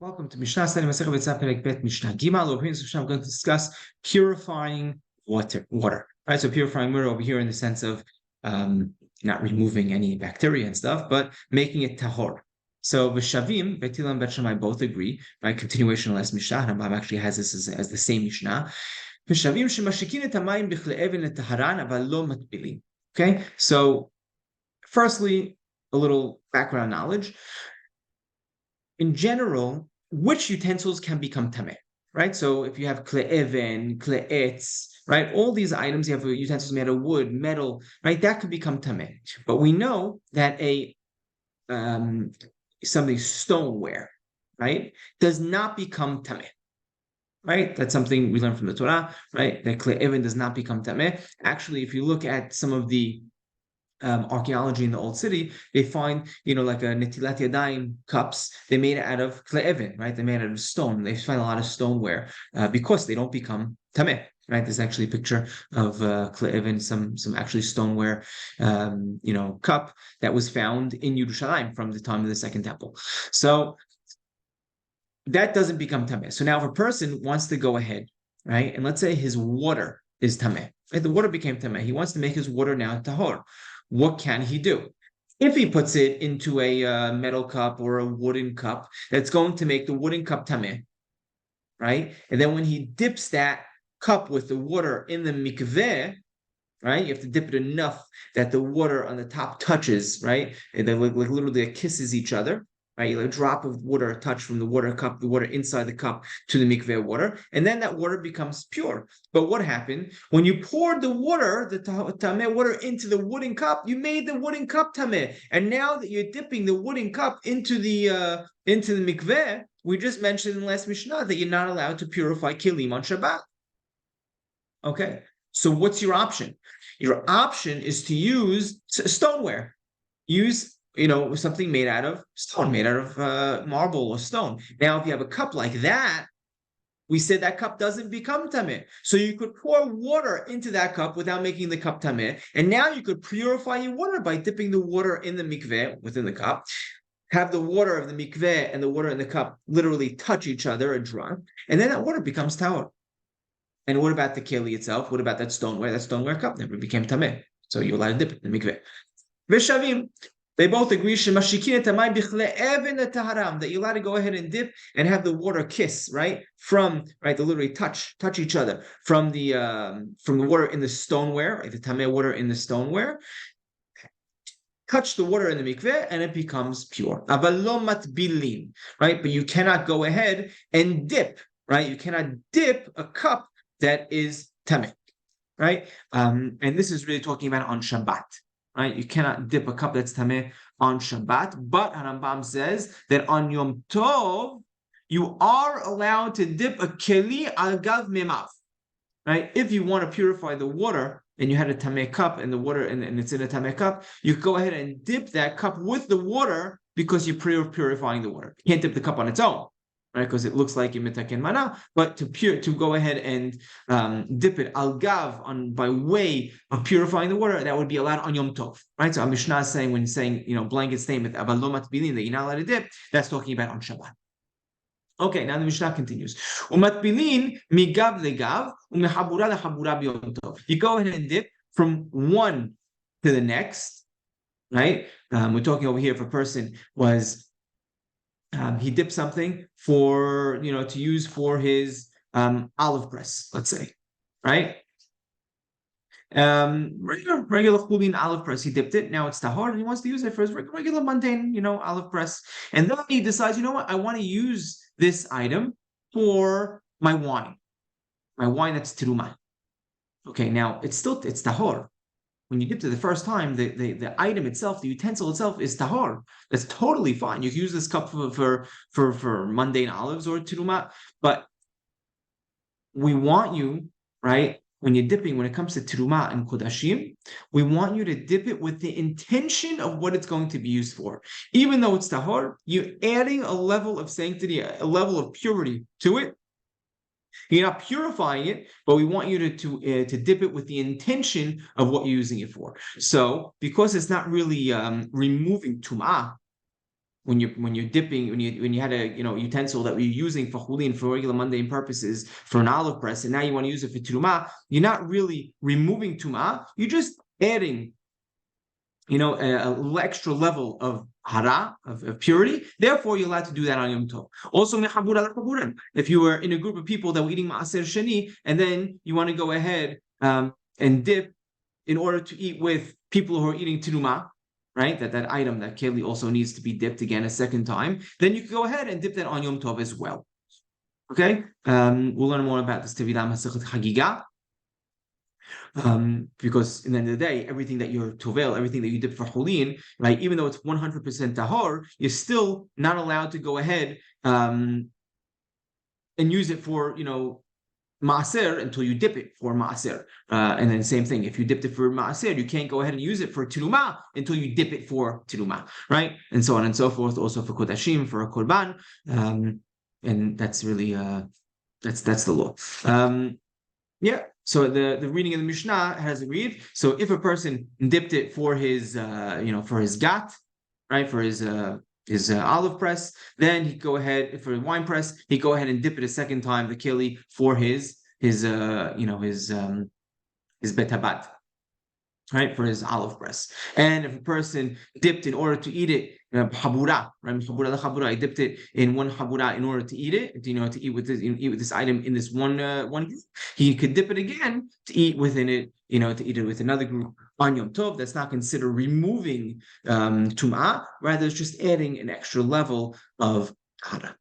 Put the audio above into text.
Welcome to Mishna Salem Bet Mishnah Gimal. Over here, I'm going to discuss purifying water. Right, so purifying water over here in the sense of not removing any bacteria and stuff, but making it tahor. So Vishavim, Betilam, Bet Shammai both agree. Right, continuation of last Mishnah. Rambam actually has this as the same Mishnah. Vishavim shemashikin et hamayim bichlei et taharan aval lo matbilim. Okay, so firstly, a little background knowledge. In general, which utensils can become tameh, right? So if you have kle'even, kle'etz, right? All these items, you have utensils made of wood, metal, right? That could become tameh. But we know that something stoneware, right, does not become tameh. Right, that's something we learn from the Torah, right? That kle'even does not become tameh. Actually, if you look at some of the archaeology in the old city, they find, like a netilat yadayim cups. They made it out of kle'even, right? They made it out of stone. They find a lot of stoneware because they don't become tameh, right? There's actually a picture of kle'even, some actually stoneware, cup that was found in Yerushalayim from the time of the Second Temple. So that doesn't become tameh. So now if a person wants to go ahead, right, and let's say his water is tameh, right? The water became tameh. He wants to make his water now tahor. What can he do? If he puts it into a metal cup or a wooden cup, that's going to make the wooden cup tameh, right? And then when he dips that cup with the water in the mikveh, right? You have to dip it enough that the water on the top touches, right? And they like literally it kisses each other. Right, a drop of water touch from the water cup, the water inside the cup to the mikveh water, and then that water becomes pure. But what happened when you poured the water, the tameh water, into the wooden cup? You made the wooden cup tameh, and now that you're dipping the wooden cup into the mikveh, we just mentioned in the last Mishnah that you're not allowed to purify kilim on Shabbat. Okay, so what's your option? Your option is to use stoneware. Use something made out of stone, made out of marble or stone. Now, if you have a cup like that, we said that cup doesn't become tameh. So you could pour water into that cup without making the cup tameh. And now you could purify your water by dipping the water in the mikveh, within the cup. Have the water of the mikveh and the water in the cup literally touch each other and dry. And then that water becomes tahor. And what about the keli itself? What about that stoneware? That stoneware cup never became tameh. So you're allowed to dip it in the mikveh. Vishavim. They both agree that you're allowed to go ahead and dip and have the water kiss, right? They literally touch each other from the water in the stoneware, right? The tameh water in the stoneware. Touch the water in the mikveh and it becomes pure. Right? But you cannot go ahead and dip, right? You cannot dip a cup that is tameh, right? And this is really talking about on Shabbat. Right, you cannot dip a cup that's tameh on Shabbat, but Rambam says that on Yom Tov you are allowed to dip a keli al gav memav. Right, if you want to purify the water and you had a tameh cup and the water and it's in a tameh cup, you go ahead and dip that cup with the water because you're purifying the water. You can't dip the cup on its own, right? Because it looks like imitaken mana, but to go ahead and dip it al gav by way of purifying the water, that would be allowed on Yom Tov, right? So Mishna is saying when saying blanket statement aval lo matbilin that you're not allowed to dip, that's talking about on Shabbat. Okay, now the Mishnah continues. Umatbilin migav legav umehabura lehabura b'Yom Tov. You go ahead and dip from one to the next, right? We're talking over here if a person was he dipped something for to use for his olive press, let's say, right? Regular chulin olive press. He dipped it. Now it's tahor, and he wants to use it for his regular mundane, olive press. And then he decides, what? I want to use this item for my wine. My wine that's terumah. Okay, now it's tahor. When you dip it the first time, the item itself, the utensil itself is tahor. That's totally fine. You can use this cup for mundane olives or terumah, but we want you, right, when you're dipping, when it comes to terumah and kodashim, we want you to dip it with the intention of what it's going to be used for. Even though it's tahor, you're adding a level of sanctity, a level of purity to it. You're not purifying it, but we want you to dip it with the intention of what you're using it for. So, because it's not really removing tum'ah, when you're dipping, when you had a utensil that you're using for chulin for regular mundane purposes for an olive press, and now you want to use it for teruma, you're not really removing tuma, you're just adding a little extra level of hara, of purity. Therefore, you're allowed to do that on Yom Tov. Also, if you were in a group of people that were eating maaser sheni, and then you want to go ahead and dip in order to eat with people who are eating teruma, right? That item, that keli, also needs to be dipped again a second time. Then you can go ahead and dip that on Yom Tov as well. Okay, we'll learn more about this Tevidah Masechet Chagiga. Because in the end of the day, everything that you're tovel, everything that you dip for chulin, right? Even though it's 100% tahor, you're still not allowed to go ahead and use it for maaser until you dip it for maaser. And then same thing, if you dipped it for maaser, you can't go ahead and use it for teruma until you dip it for teruma, right? And so on and so forth. Also for kodashim, for a korban, and that's really that's the law. Yeah. So the reading of the Mishnah has agreed. So if a person dipped it for his for his gat, right, for his olive press, then he'd go ahead for a wine press, he'd go ahead and dip it a second time, the keli, for his betabat, right, for his olive press. And if a person dipped in order to eat it, habura, right, habura, I dipped it in one habura in order to eat it, to eat with this item in this one group. He could dip it again to eat within it, to eat it with another group on Yom Tov. That's not considered removing tum'ah, rather it's just adding an extra level of hara.